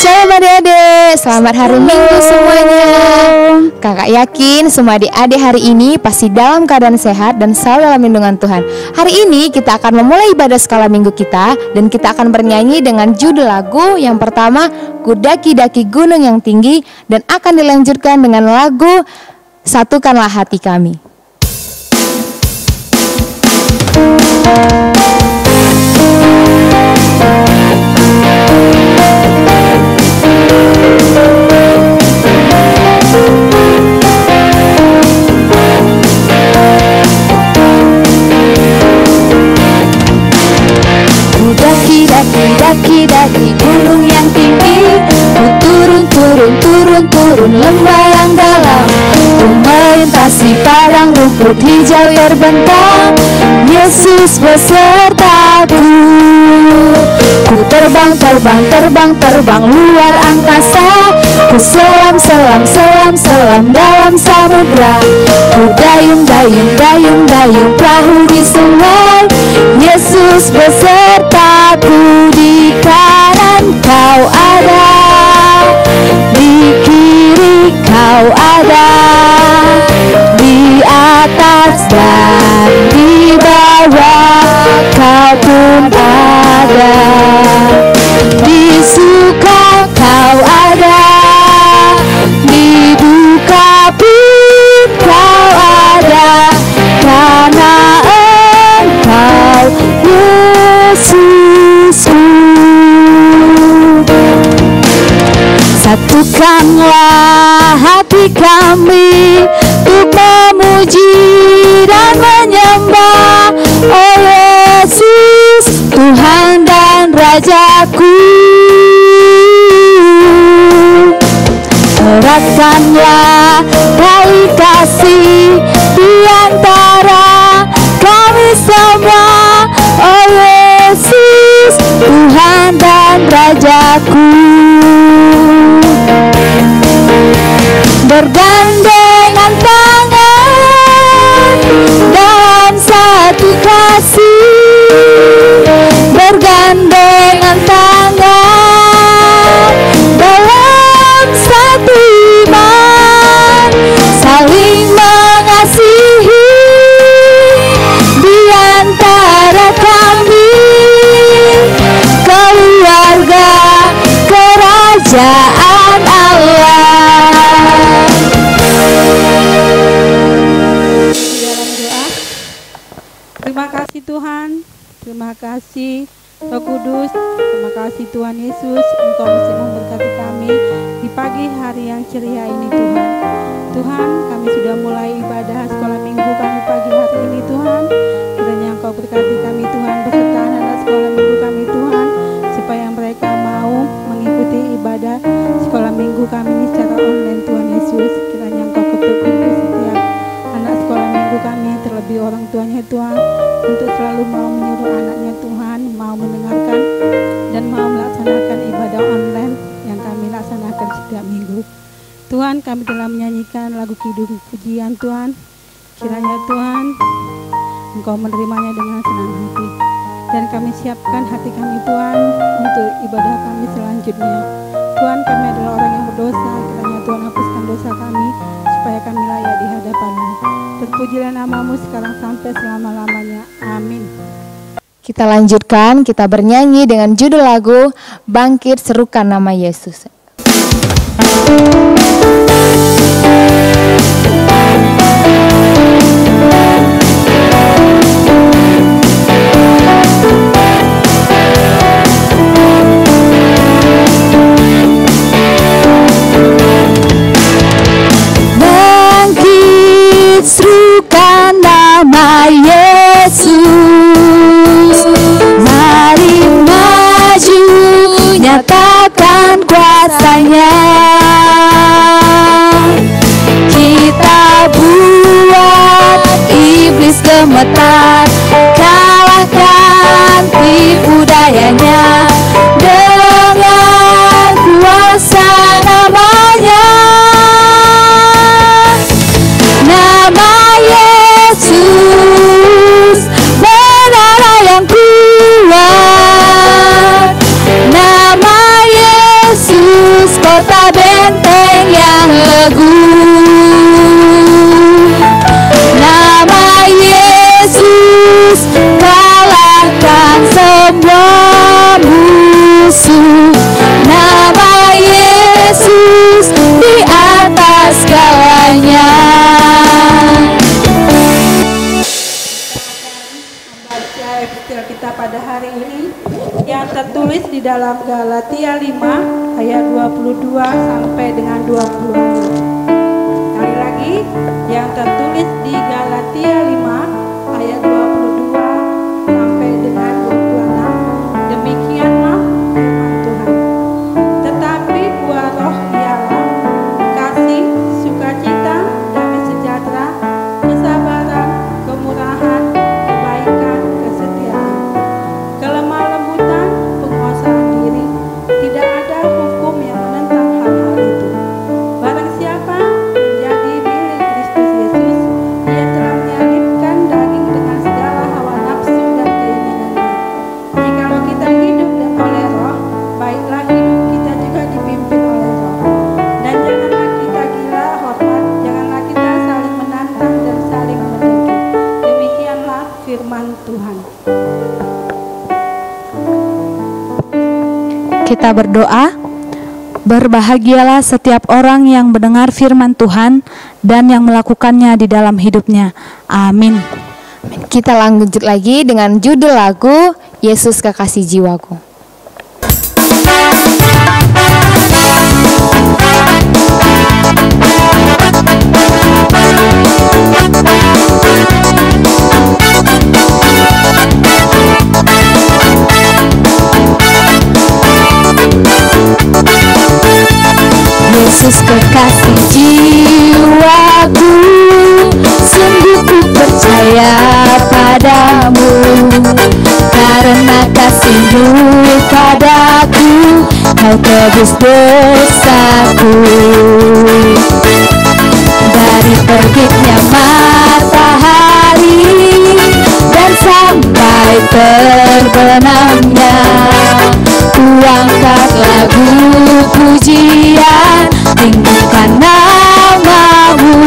Shalom adik-adik, selamat hari Minggu semuanya. Kakak yakin semua adik-adik hari ini pasti dalam keadaan sehat dan selalu dalam lindungan Tuhan. Hari ini kita akan memulai ibadah sekolah minggu kita, dan kita akan bernyanyi dengan judul lagu yang pertama, Kudaki-daki gunung yang tinggi, dan akan dilanjutkan dengan lagu Satukanlah Hati Kami. Daki-daki gunung yang tinggi, ku turun lembah yang dalam, ku melintasi padang rumput hijau terbentang. Yesus besertaku, ku terbang luar angkasa, ku selam dalam samudra, ku dayung perahu di sungai. Yesus besertaku, di kanan kau ada, di kiri kau ada, di atas dan di bawah kau pun ada, di suka kau ada, di duka pun kau ada, karena Engkau Yesusku. Satukanlah hati kami untuk memuji dan menyembah, oh Yesus, Tuhan dan Rajaku. Eratkanlah tali kasih di antara kami semua, oh Yesus, Tuhan dan Rajaku. Bergandengan tangan dan satu kasih, bergandengan tangan dalam satu iman, saling mengasihi di antara kami, keluarga kerajaan Allah. Terima kasih Tuhan, terima kasih Roh Kudus, terima kasih Tuhan Yesus, Engkau masih memberkati kami di pagi hari yang ceria ini Tuhan. Tuhan, kami sudah mulai ibadah sekolah minggu kami pagi hari ini Tuhan. Kiranya Engkau berkati kami Tuhan, beserta anak sekolah minggu kami Tuhan, supaya mereka mau mengikuti ibadah sekolah minggu kami ini secara online Tuhan Yesus. Kiranya Engkau ketuk pintu setiap anak sekolah minggu kami, terlebih orang tuanya Tuhan, untuk selalu mau menyuruh anaknya Tuhan, mau mendengarkan dan mau melaksanakan ibadah online yang kami laksanakan setiap minggu. Tuhan, kami telah menyanyikan lagu kidung pujian Tuhan. Kiranya Tuhan, Engkau menerimanya dengan senang hati, dan kami siapkan hati kami Tuhan untuk ibadah kami selanjutnya. Tuhan, kami adalah orang yang berdosa, kiranya Tuhan hapuskan dosa kami supaya kami layak di hadapan-Mu. Terpujilah nama-Mu sekarang sampai selama-lamanya. Amin. Kita lanjutkan, kita bernyanyi dengan judul lagu Bangkit Serukan Nama Yesus. Bangkit serukan nama Yesus, mari maju nyatakan kuasa-Nya. Kita buat iblis gemetar, kalahkan tipu dayanya dengan kuasa namanya. Nama Yesus menara yang kuat, nama Yesus Yesus, kalahkan semua musuh. Nama Yesus di atas segalanya. Membaca episode kita pada hari ini yang tertulis di dalam Galatia 5 ayat 22 sampai dengan 26. Sekali lagi, yang tertulis di Galatia 5 ayat 22 sampai dengan 26. Demikianlah firman Tuhan. Tetapi buah roh ialah kasih, sukacita, damai sejahtera, kesabaran, kemurahan, kebaikan, kesetiaan, kelemah lembutan, penguasaan diri. Tidak ada hukum yang menentang hal-hal itu. Barang siapa menjadi milik Kristus Yesus, ia telah menyalibkan daging dengan segala hawa nafsu dan keinginannya. Jikalau kita hidup oleh roh, baiklah hidup kita juga dipimpin oleh roh. Dan janganlah kita gila hormat, janganlah kita saling menantang dan saling mendengki. Demikianlah firman Tuhan. Kita berdoa. Berbahagialah setiap orang yang mendengar firman Tuhan dan yang melakukannya di dalam hidupnya. Amin. Kita lanjut lagi dengan judul lagu Yesus Kekasih Jiwaku. Yesus kekasih jiwaku, sungguh ku percaya padamu, karena kasih-Mu padaku, Kau tebus dosaku. Dari terbitnya matahari dan sampai terbenamnya, ku angkat lagu pujian, tinggikan nama-Mu.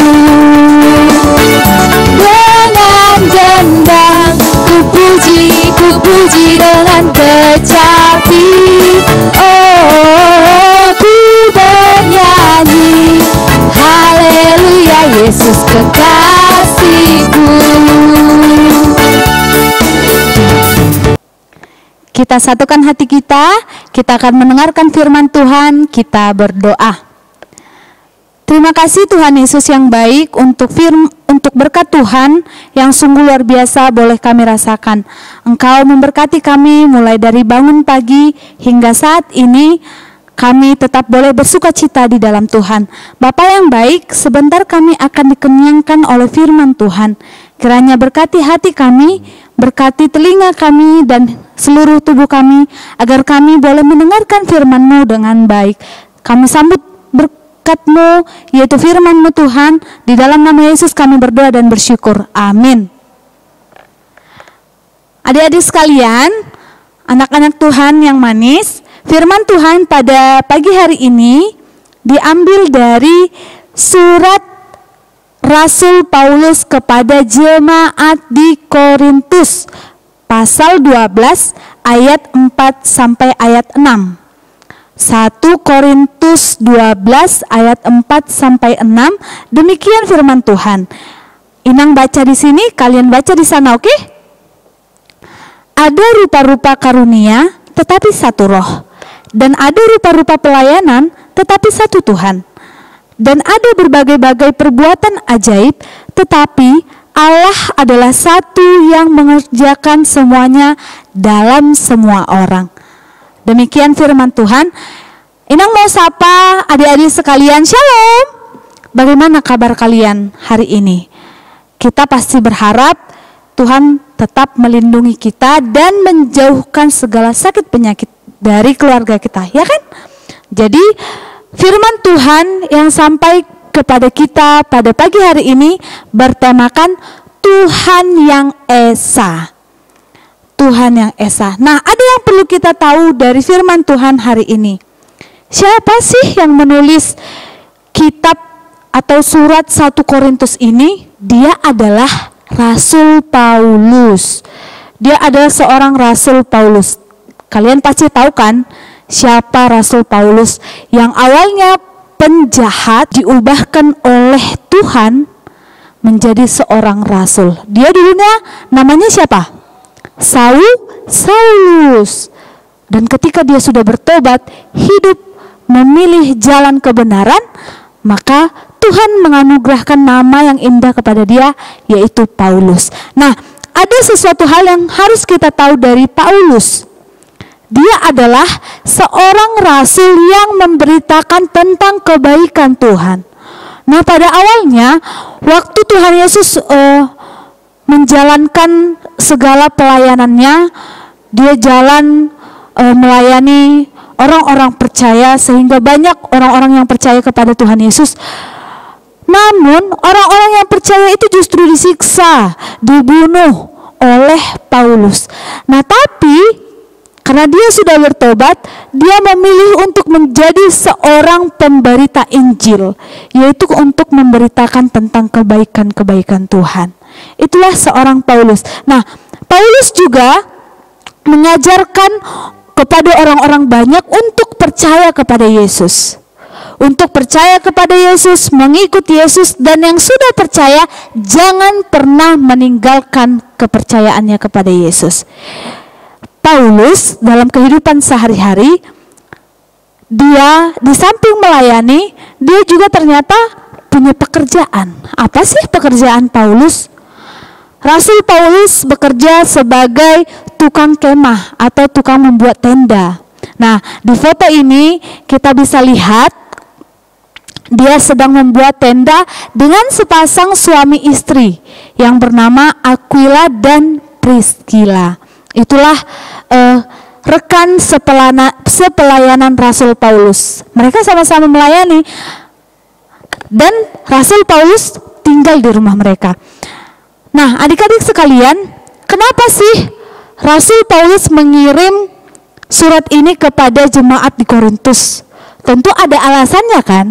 Dengan gendang ku puji dengan kecapi. Oh, ku bernyanyi, haleluya, Yesus kekasihku. Kita satukan hati kita akan mendengarkan firman Tuhan, kita berdoa. Terima kasih Tuhan Yesus yang baik untuk berkat Tuhan yang sungguh luar biasa boleh kami rasakan. Engkau memberkati kami mulai dari bangun pagi hingga saat ini. Kami tetap boleh bersuka cita di dalam Tuhan. Bapa yang baik, sebentar kami akan dikenyangkan oleh firman Tuhan. Kiranya berkati hati kami, berkati telinga kami dan seluruh tubuh kami, agar kami boleh mendengarkan firman-Mu dengan baik. Kami sambut berkat-Mu, yaitu firman-Mu Tuhan. Di dalam nama Yesus kami berdoa dan bersyukur. Amin. Adik-adik sekalian, anak-anak Tuhan yang manis, firman Tuhan pada pagi hari ini diambil dari surat Rasul Paulus kepada jemaat di Korintus, pasal 12 ayat 4 sampai ayat 6. 1 Korintus 12 ayat 4 sampai 6. Demikian firman Tuhan. Inang baca di sini, kalian baca di sana, oke? Ada rupa-rupa karunia, tetapi satu roh. Dan ada rupa-rupa pelayanan, tetapi satu Tuhan. Dan ada berbagai-bagai perbuatan ajaib, tetapi Allah adalah satu yang mengerjakan semuanya dalam semua orang. Demikian firman Tuhan. Inang mau sapa adik-adik sekalian, shalom. Bagaimana kabar kalian hari ini? Kita pasti berharap Tuhan tetap melindungi kita dan menjauhkan segala sakit penyakit dari keluarga kita, ya kan? Jadi firman Tuhan yang sampai kepada kita pada pagi hari ini bertemakan Tuhan yang Esa. Tuhan yang Esa. Nah, ada yang perlu kita tahu dari firman Tuhan hari ini. Siapa sih yang menulis kitab atau surat 1 Korintus ini? Dia adalah Rasul Paulus. Dia adalah seorang Rasul Paulus. Kalian pasti tahu kan siapa Rasul Paulus yang awalnya penjahat diubahkan oleh Tuhan menjadi seorang rasul. Dia dulunya namanya siapa? Saulus. Dan ketika dia sudah bertobat, hidup memilih jalan kebenaran, maka Tuhan menganugerahkan nama yang indah kepada dia, yaitu Paulus. Nah, ada sesuatu hal yang harus kita tahu dari Paulus. Dia adalah seorang rasul yang memberitakan tentang kebaikan Tuhan. Nah, pada awalnya waktu Tuhan Yesus menjalankan segala pelayanannya, dia jalan melayani orang-orang percaya sehingga banyak orang-orang yang percaya kepada Tuhan Yesus. Namun orang-orang yang percaya itu justru disiksa, dibunuh oleh Paulus. Nah, tapi karena dia sudah bertobat, dia memilih untuk menjadi seorang pemberita Injil, yaitu untuk memberitakan tentang kebaikan-kebaikan Tuhan. Itulah seorang Paulus. Nah, Paulus juga mengajarkan kepada orang-orang banyak untuk percaya kepada Yesus. Untuk percaya kepada Yesus, mengikuti Yesus, dan yang sudah percaya jangan pernah meninggalkan kepercayaannya kepada Yesus. Paulus dalam kehidupan sehari-hari, dia di samping melayani, dia juga ternyata punya pekerjaan. Apa sih pekerjaan Paulus? Rasul Paulus bekerja sebagai tukang kemah atau tukang membuat tenda. Nah, di foto ini kita bisa lihat dia sedang membuat tenda dengan sepasang suami istri yang bernama Aquila dan Priscilla. Itulah rekan sepelayanan Rasul Paulus. Mereka sama-sama melayani dan Rasul Paulus tinggal di rumah mereka. Nah, adik-adik sekalian, kenapa sih Rasul Paulus mengirim surat ini kepada jemaat di Korintus? Tentu ada alasannya kan?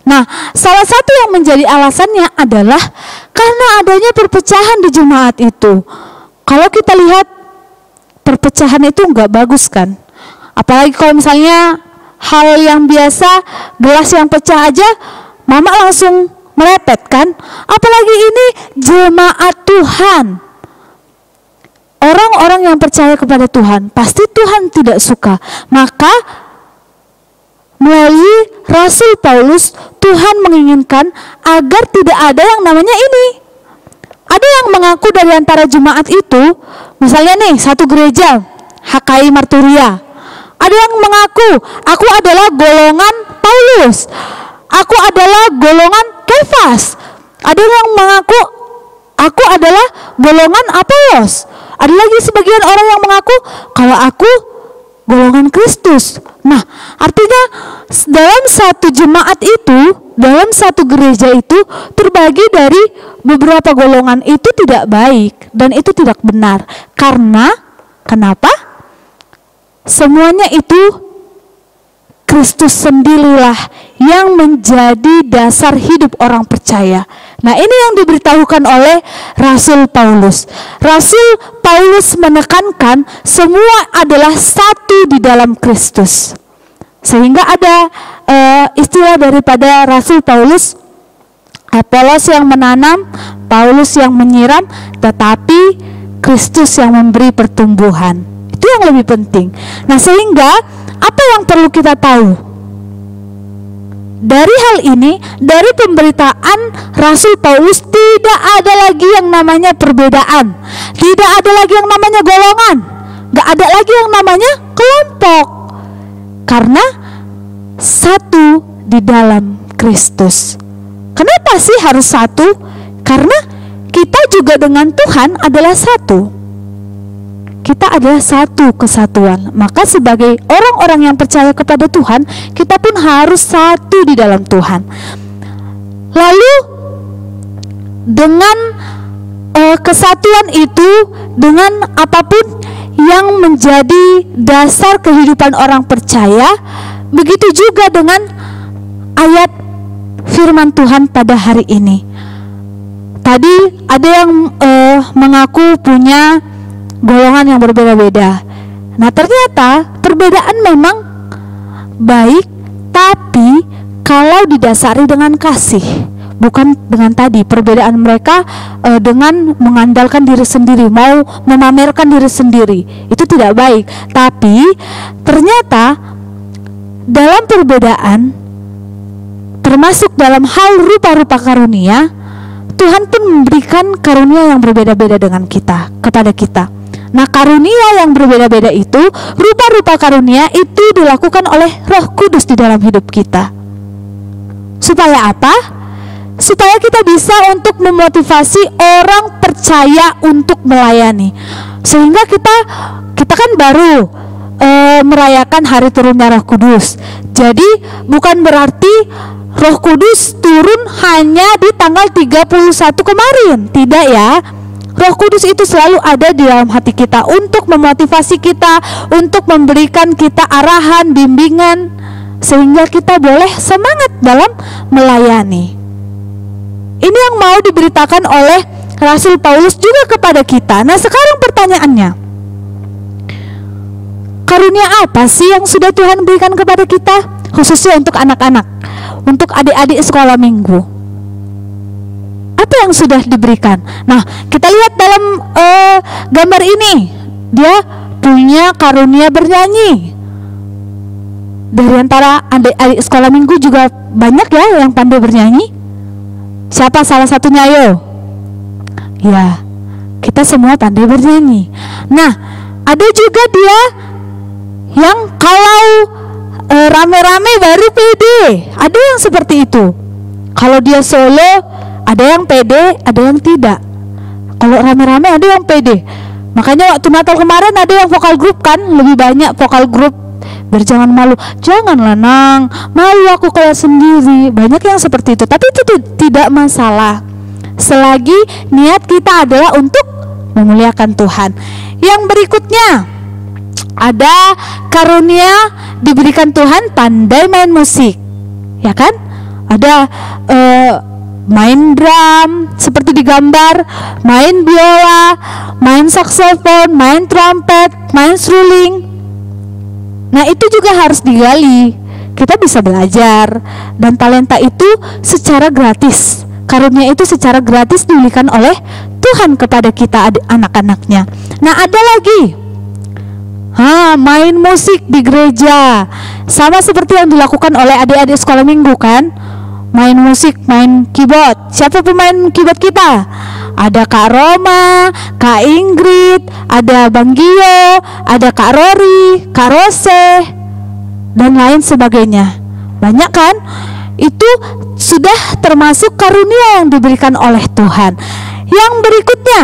Nah, salah satu yang menjadi alasannya adalah karena adanya perpecahan di jemaat itu. Kalau kita lihat perpecahan itu nggak bagus kan? Apalagi kalau misalnya hal yang biasa, gelas yang pecah aja, mama langsung merepet kan? Apalagi ini jemaat Tuhan. Orang-orang yang percaya kepada Tuhan, pasti Tuhan tidak suka. Maka melalui Rasul Paulus, Tuhan menginginkan agar tidak ada yang namanya ini. Ada yang mengaku dari antara jemaat itu, misalnya nih satu gereja HKI Marturia, ada yang mengaku aku adalah golongan Paulus, aku adalah golongan Kefas. Ada yang mengaku aku adalah golongan Apolos. Ada lagi sebagian orang yang mengaku kalau aku golongan Kristus. Nah, artinya dalam satu jemaat itu, dalam satu gereja itu terbagi dari beberapa golongan. Itu tidak baik dan itu tidak benar. Karena kenapa? Semuanya itu Kristus sendirilah yang menjadi dasar hidup orang percaya. Nah, ini yang diberitahukan oleh Rasul Paulus. Rasul Paulus menekankan semua adalah satu di dalam Kristus. Sehingga ada istilah daripada Rasul Paulus, Apolos yang menanam, Paulus yang menyiram, tetapi Kristus yang memberi pertumbuhan. Itu yang lebih penting. Nah, sehingga apa yang perlu kita tahu? Dari hal ini, dari pemberitaan Rasul Paulus, tidak ada lagi yang namanya perbedaan. Tidak ada lagi yang namanya golongan. Gak ada lagi yang namanya kelompok. Karena satu di dalam Kristus. Kenapa sih harus satu? Karena kita juga dengan Tuhan adalah satu. Kita adalah satu kesatuan. Maka sebagai orang-orang yang percaya kepada Tuhan, kita pun harus satu di dalam Tuhan. Lalu dengan kesatuan itu, dengan apapun yang menjadi dasar kehidupan orang percaya, begitu juga dengan ayat firman Tuhan pada hari ini. Tadi ada yang mengaku punya golongan yang berbeda-beda. Nah, ternyata perbedaan memang baik, tapi kalau didasari dengan kasih, bukan dengan tadi perbedaan mereka dengan mengandalkan diri sendiri, mau memamerkan diri sendiri. Itu tidak baik. Tapi ternyata dalam perbedaan, termasuk dalam hal rupa-rupa karunia, Tuhan pun memberikan karunia yang berbeda-beda dengan kita, kepada kita. Nah, karunia yang berbeda-beda itu, rupa-rupa karunia itu dilakukan oleh Roh Kudus di dalam hidup kita. Supaya apa? Supaya kita bisa untuk memotivasi orang percaya untuk melayani. Sehingga kita kan baru merayakan hari turunnya Roh Kudus. Jadi bukan berarti Roh Kudus turun hanya di tanggal 31 kemarin. Tidak ya. Roh Kudus itu selalu ada di dalam hati kita untuk memotivasi kita, untuk memberikan kita arahan, bimbingan, sehingga kita boleh semangat dalam melayani. Ini yang mau diberitakan oleh Rasul Paulus juga kepada kita. Nah, sekarang pertanyaannya, karunia apa sih yang sudah Tuhan berikan kepada kita, khususnya untuk anak-anak, untuk adik-adik sekolah minggu? Apa yang sudah diberikan? Nah, kita lihat dalam gambar ini, dia punya karunia bernyanyi. Dari antara adik-adik sekolah minggu juga banyak ya yang pandai bernyanyi. Siapa salah satunya, ayo? Ya, kita semua pandai bernyanyi. Nah, ada juga dia yang kalau rame-rame baru pede. Ada yang seperti itu. Kalau dia solo, ada yang pede, ada yang tidak. Kalau rame-rame ada yang pede. Makanya waktu Natal kemarin ada yang vokal grup kan, lebih banyak vokal grup. Berjangan malu, janganlah Nang, malu aku kalau sendiri. Banyak yang seperti itu, tapi itu tidak masalah selagi niat kita adalah untuk memuliakan Tuhan. Yang berikutnya, ada karunia diberikan Tuhan pandai main musik, ya kan? Ada main drum seperti di gambar, main biola, main saksofon, main trompet, main seruling. Nah, itu juga harus digali. Kita bisa belajar, dan talenta itu secara gratis. Karunia itu secara gratis diberikan oleh Tuhan kepada kita anak-anaknya. Nah, ada lagi main musik di gereja, sama seperti yang dilakukan oleh adik-adik sekolah minggu kan. Main musik, main keyboard. Siapa pemain keyboard kita? Ada Kak Roma, Kak Ingrid, ada Bang Gio, ada Kak Rory, Kak Rose, dan lain sebagainya. Banyak kan? Itu sudah termasuk karunia yang diberikan oleh Tuhan. Yang berikutnya,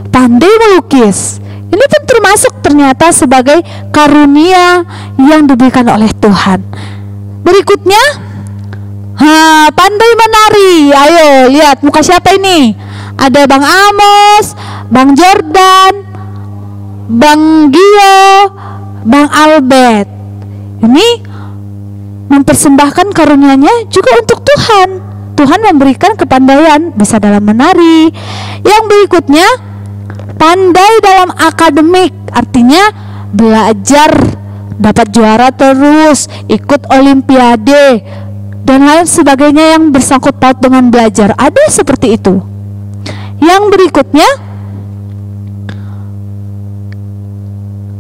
pandai melukis. Ini pun termasuk ternyata sebagai karunia yang diberikan oleh Tuhan. Berikutnya, pandai menari. Ayo lihat muka siapa ini? Ada Bang Amos, Bang Jordan, Bang Gio, Bang Albert. Ini mempersembahkan karunia-Nya juga untuk Tuhan. Tuhan memberikan kepandaian, bisa dalam menari. Yang berikutnya, pandai dalam akademik, artinya belajar, dapat juara terus, ikut olimpiade, dan lain sebagainya yang bersangkut paut dengan belajar. Ada seperti itu. Yang berikutnya,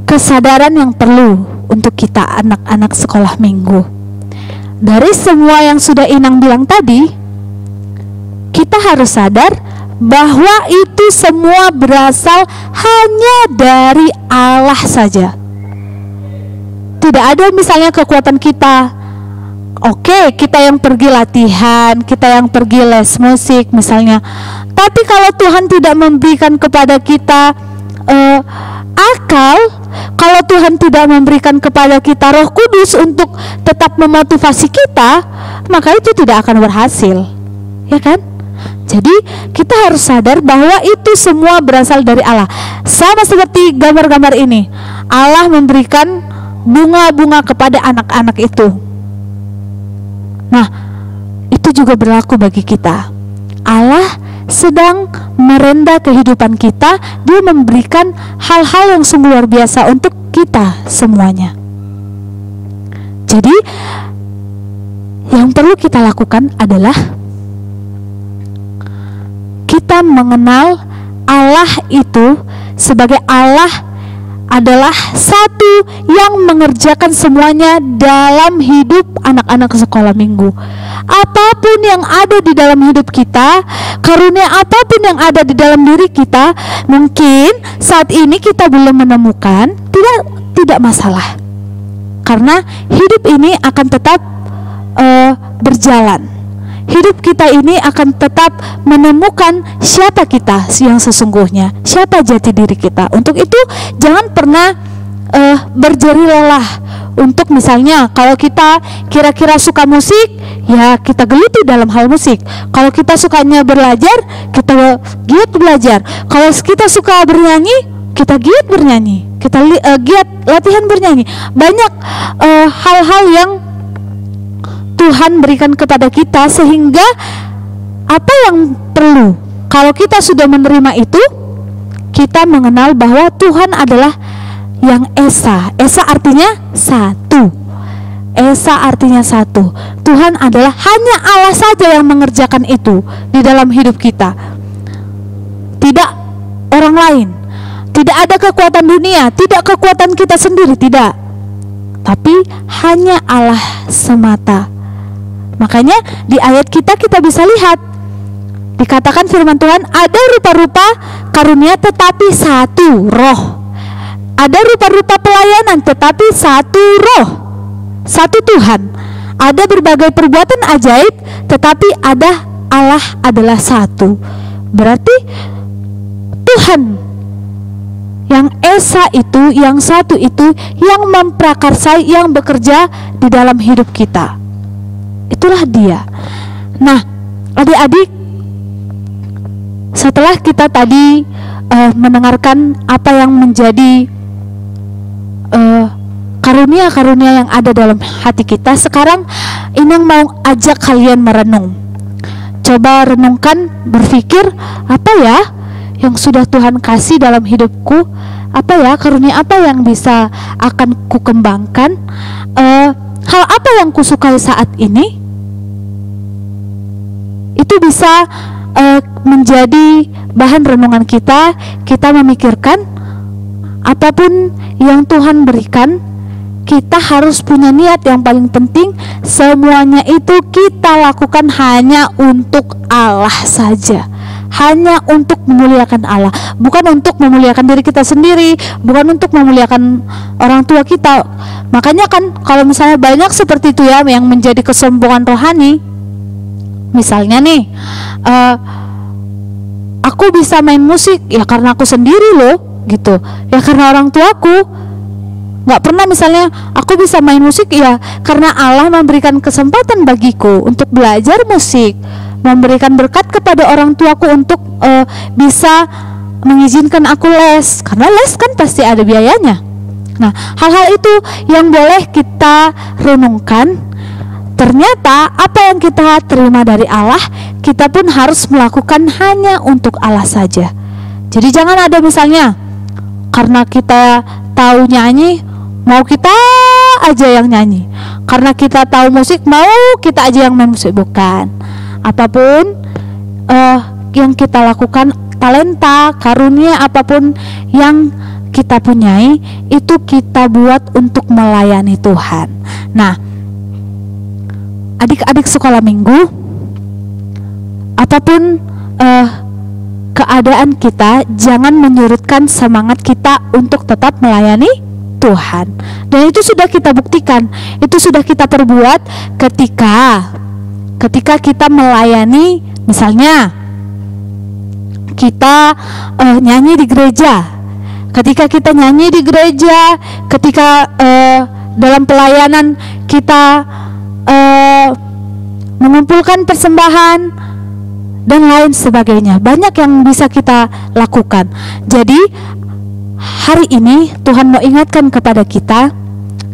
kesadaran yang perlu untuk kita anak-anak sekolah minggu. Dari semua yang sudah Inang bilang tadi, kita harus sadar bahwa itu semua berasal hanya dari Allah saja. Tidak ada misalnya kekuatan kita. Oke, kita yang pergi latihan, kita yang pergi les musik misalnya. Tapi kalau Tuhan tidak memberikan kepada kita akal, kalau Tuhan tidak memberikan kepada kita Roh Kudus untuk tetap memotivasi kita, maka itu tidak akan berhasil, ya kan? Jadi kita harus sadar bahwa itu semua berasal dari Allah. Sama seperti gambar-gambar ini, Allah memberikan bunga-bunga kepada anak-anak itu. Nah, itu juga berlaku bagi kita. Allah sedang merenda kehidupan kita. Dia memberikan hal-hal yang sungguh luar biasa untuk kita semuanya. Jadi yang perlu kita lakukan adalah kita mengenal Allah itu sebagai Allah adalah satu yang mengerjakan semuanya dalam hidup anak-anak sekolah minggu. Apapun yang ada di dalam hidup kita, karunia apapun yang ada di dalam diri kita, mungkin saat ini kita belum menemukan, tidak masalah. Karena hidup ini akan tetap berjalan. Hidup kita ini akan tetap menemukan siapa kita yang sesungguhnya, siapa jati diri kita. Untuk itu jangan pernah berjeri lelah. Untuk misalnya kalau kita kira-kira suka musik, ya kita geluti dalam hal musik. Kalau kita sukanya belajar, kita giat belajar. Kalau kita suka bernyanyi, kita giat bernyanyi. Kita giat latihan bernyanyi. Banyak hal-hal yang Tuhan berikan kepada kita, sehingga apa yang perlu kalau kita sudah menerima itu, kita mengenal bahwa Tuhan adalah yang Esa. Esa artinya satu. Esa artinya satu. Tuhan adalah hanya Allah saja yang mengerjakan itu di dalam hidup kita, tidak orang lain. Tidak ada kekuatan dunia, tidak kekuatan kita sendiri, tidak, tapi hanya Allah semata. Makanya di ayat kita bisa lihat, dikatakan firman Tuhan, ada rupa-rupa karunia tetapi satu roh. Ada rupa-rupa pelayanan tetapi satu roh, satu Tuhan. Ada berbagai perbuatan ajaib tetapi ada Allah adalah satu. Berarti Tuhan yang Esa itu, yang satu itu, yang memprakarsai, yang bekerja di dalam hidup kita. Itulah Dia. Nah, adik-adik, setelah kita tadi mendengarkan apa yang menjadi karunia-karunia yang ada dalam hati kita, sekarang Inang mau ajak kalian merenung. Coba renungkan, berpikir, apa ya yang sudah Tuhan kasih dalam hidupku? Apa ya karunia apa yang bisa akan kukembangkan? Hal apa yang kusukai saat ini? Itu bisa menjadi bahan renungan kita. Kita memikirkan apapun yang Tuhan berikan, kita harus punya niat yang paling penting. Semuanya itu kita lakukan hanya untuk Allah saja, hanya untuk memuliakan Allah, bukan untuk memuliakan diri kita sendiri, bukan untuk memuliakan orang tua kita. Makanya kan kalau misalnya banyak seperti itu ya yang menjadi kesombongan rohani. Misalnya nih, aku bisa main musik ya karena aku sendiri loh, gitu. Ya karena orang tuaku. Nggak pernah misalnya aku bisa main musik ya karena Allah memberikan kesempatan bagiku untuk belajar musik, memberikan berkat kepada orang tuaku untuk bisa mengizinkan aku les, karena les kan pasti ada biayanya. Nah, hal-hal itu yang boleh kita renungkan. Ternyata apa yang kita terima dari Allah, kita pun harus melakukan hanya untuk Allah saja. Jadi jangan ada misalnya karena kita tahu nyanyi, mau kita aja yang nyanyi. Karena kita tahu musik, mau kita aja yang main musik. Bukan. Apapun yang kita lakukan, talenta, karunia, apapun yang kita punyai, itu kita buat untuk melayani Tuhan. Nah, adik-adik sekolah minggu, apapun keadaan kita, jangan menyurutkan semangat kita untuk tetap melayani Tuhan. Dan itu sudah kita buktikan, itu sudah kita perbuat ketika kita melayani. Misalnya kita nyanyi di gereja. Ketika kita nyanyi di gereja, ketika dalam pelayanan kita mengumpulkan persembahan dan lain sebagainya, banyak yang bisa kita lakukan. Jadi hari ini Tuhan mau ingatkan kepada kita,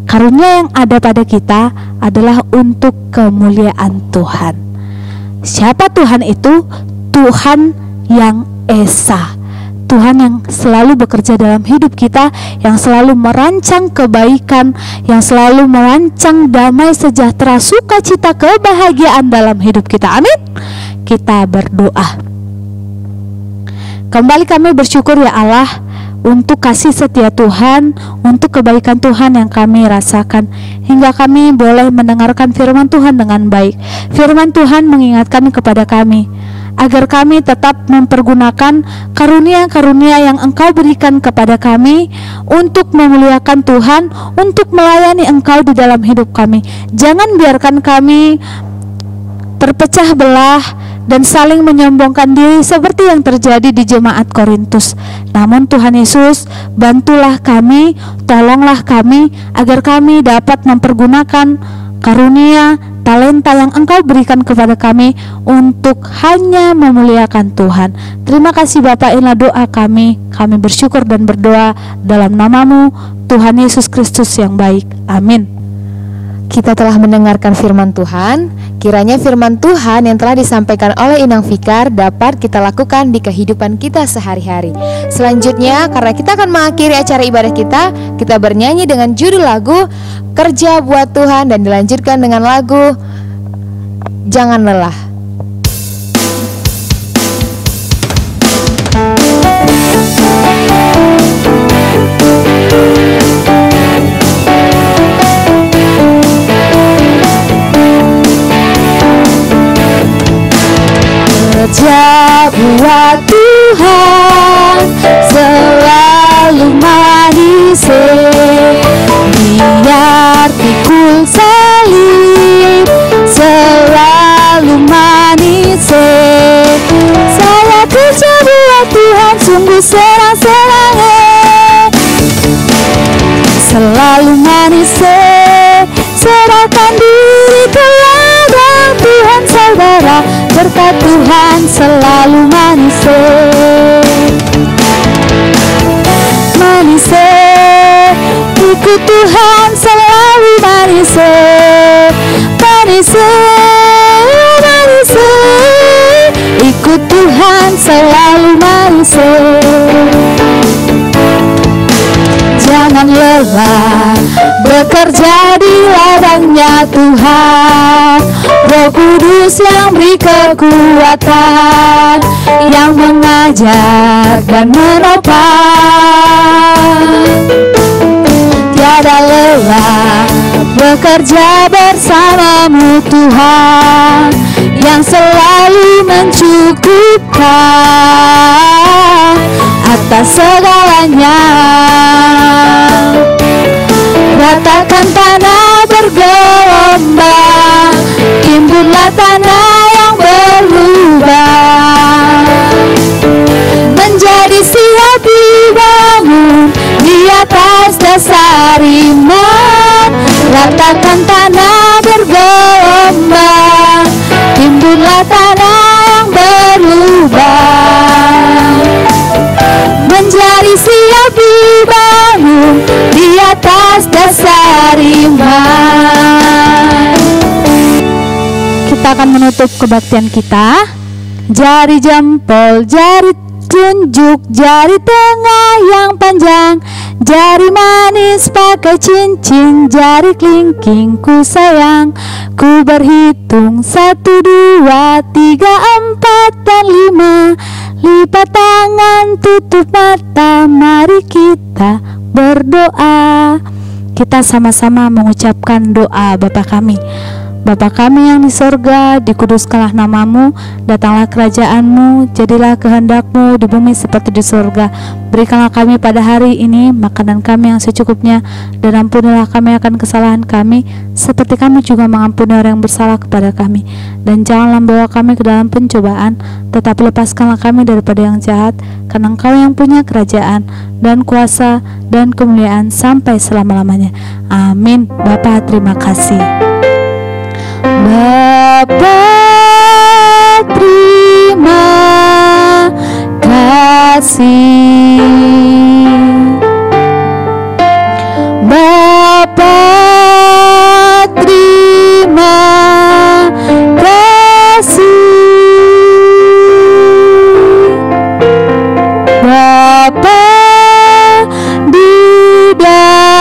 karunia yang ada pada kita adalah untuk kemuliaan Tuhan. Siapa Tuhan itu? Tuhan yang esa, Tuhan yang selalu bekerja dalam hidup kita, yang selalu merancang kebaikan, yang selalu merancang damai, sejahtera, sukacita, kebahagiaan dalam hidup kita. Amin. Kita berdoa. Kembali kami bersyukur ya Allah untuk kasih setia Tuhan, untuk kebaikan Tuhan yang kami rasakan, hingga kami boleh mendengarkan firman Tuhan dengan baik. Firman Tuhan mengingatkan kepada kami agar kami tetap mempergunakan karunia-karunia yang Engkau berikan kepada kami untuk memuliakan Tuhan, untuk melayani Engkau di dalam hidup kami. Jangan biarkan kami terpecah belah dan saling menyombongkan diri seperti yang terjadi di jemaat Korintus. Namun Tuhan Yesus, bantulah kami, tolonglah kami agar kami dapat mempergunakan karunia, talenta yang Engkau berikan kepada kami untuk hanya memuliakan Tuhan. Terima kasih Bapa, inilah doa kami. Kami bersyukur dan berdoa dalam nama-Mu, Tuhan Yesus Kristus yang baik. Amin. Kita telah mendengarkan firman Tuhan. Kiranya firman Tuhan yang telah disampaikan oleh Inang Fikar dapat kita lakukan di kehidupan kita sehari-hari. Selanjutnya, karena kita akan mengakhiri acara ibadah kita bernyanyi dengan judul lagu Kerja Buat Tuhan dan dilanjutkan dengan lagu Jangan Lelah. Kerja buat Tuhan selalu manis, biar pikul salib selalu manis. Saya kerja buat Tuhan sungguh senang-senang, selalu manis, serahkan diri ke ladang Tuhan saudara. Berkat Tuhan selalu manis, manis, ikut Tuhan selalu manis, manis, manis, ikut Tuhan selalu manis. Jangan lelah bekerja di ladangnya Tuhan. Roh Kudus yang beri kekuatan, yang mengajar dan menopang. Tiada lelah bekerja bersamamu Tuhan, yang selalu mencukupkan atas segalanya. Ratakan tanah bergelombang, timbunlah tanah yang berlubang, menjadi siap dibangun di atas dasar iman. Ratakan tanah bergelombang, timbunlah tanah yang berlubang, menjadi siap dibangun di atas dasar iman. Kita akan menutup kebaktian kita. Jari jempol, jari tunjuk, jari tengah yang panjang, jari manis pakai cincin, jari kelingking ku sayang. Ku berhitung 1, 2, 3, 4 dan 5. Lipat tangan, tutup mata, mari kita berdoa. Kita sama-sama mengucapkan doa Bapa kami. Bapa kami yang di sorga, dikuduskanlah namamu, datanglah kerajaanmu, jadilah kehendakmu di bumi seperti di sorga. Berikanlah kami pada hari ini makanan kami yang secukupnya, dan ampunilah kami akan kesalahan kami, seperti kami juga mengampuni orang yang bersalah kepada kami. Dan janganlah membawa kami ke dalam pencobaan, tetapi lepaskanlah kami daripada yang jahat, karena Engkau yang punya kerajaan dan kuasa dan kemuliaan sampai selama-lamanya. Amin. Bapa, terima kasih. Bapa, terima kasih. Bapa, terima kasih. Bapa di dalam